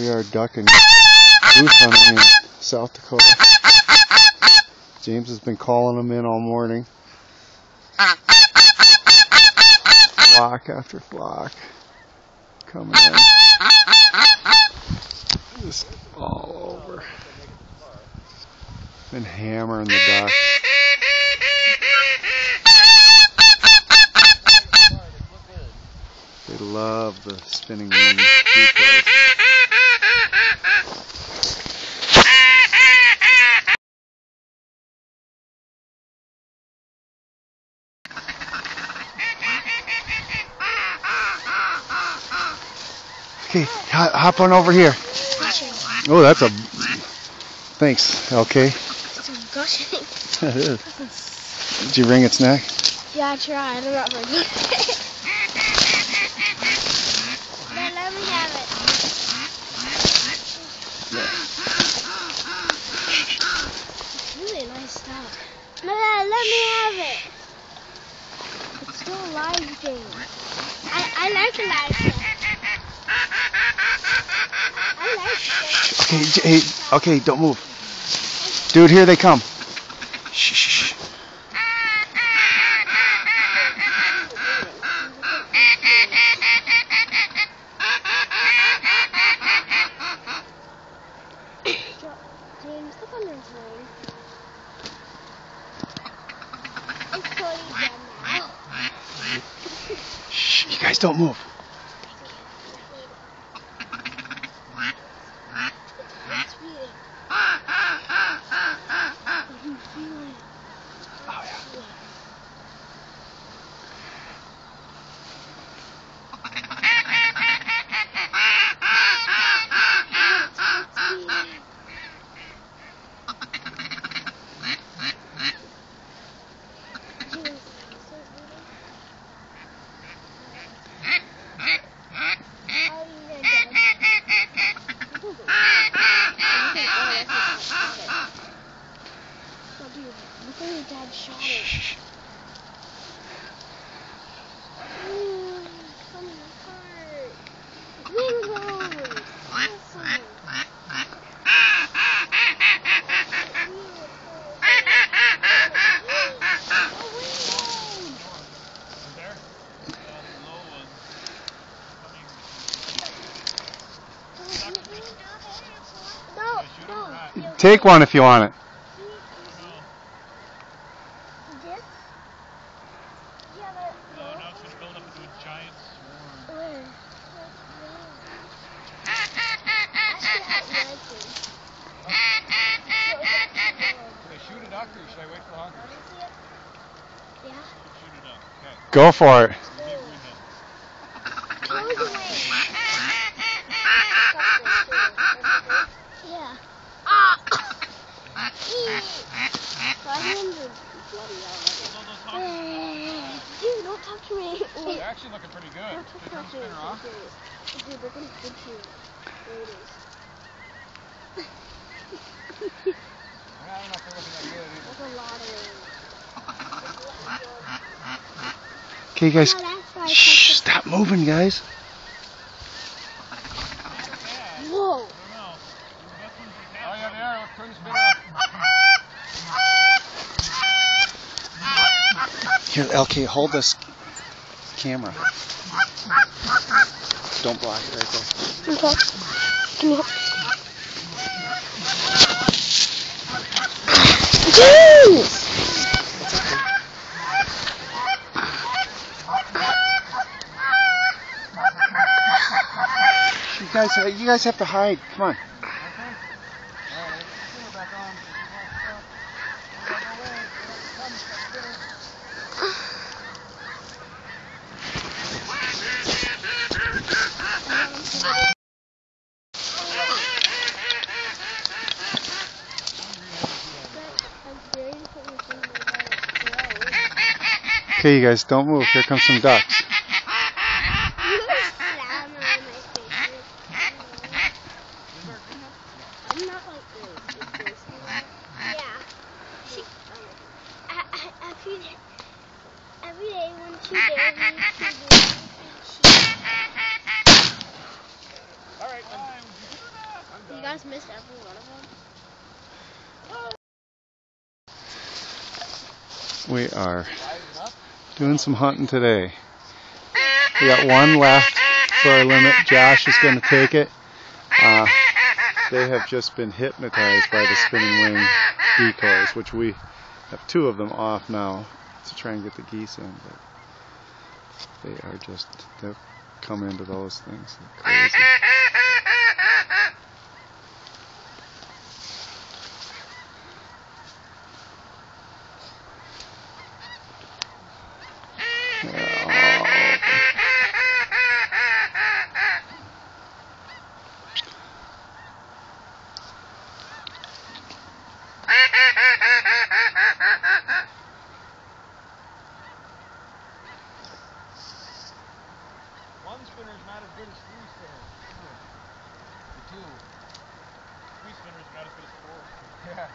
We are ducking goose hunting in South Dakota. James has been calling them in all morning. Flock after flock coming in. Just all over. Been hammering the ducks. They love the spinning wings. Okay, hop on over here. Oh, that's a... Thanks, okay. It's a gushing. That is. Did you wring its neck? Yeah, I tried. I'm not very good. Then let me have it. Yeah. It's really nice stuff. Let me have it. It's still alive, James. I like alive stuff. Okay, hey, okay, don't move. Dude, here they come. Shh, shh, shh. James, look on his wing. It's totally dead now. Shh, you guys don't move. Oh, yeah. Dad shot it. Shh. Coming apart. Wingles. Awesome. No. Take one if you want it. Shoot a duck or should I wait for hunters? Yeah. Shoot a duck. Okay. Go for it. Close the wing. Yeah. Dude, don't touch me. They're actually looking pretty good. Don't touch me. Dude, they're gonna pinch you. There it is. I don't know if they're looking that good either. That's a lot of Okay, guys. Shh, stop moving, guys. Whoa. Oh yeah, they are. Let's turn the spinner off. Here, LK, hold this camera. Don't block it right there. Okay. Come here. Jeez! You guys have to hide. Come on. Okay, you guys, don't move. Here come some ducks. Every day, 1, 2 days, All right. You guys missed every one of them? We are doing some hunting today. We got one left for our limit. Josh is going to take it. They have just been hypnotized by the spinning wing decoys, which we have 2 of them off now to try and get the geese in. But they are just, they'll come into those things like crazy. One spinner is not as good as 3 spinners. The 2. 3 spinners are not as good as 4. Yes.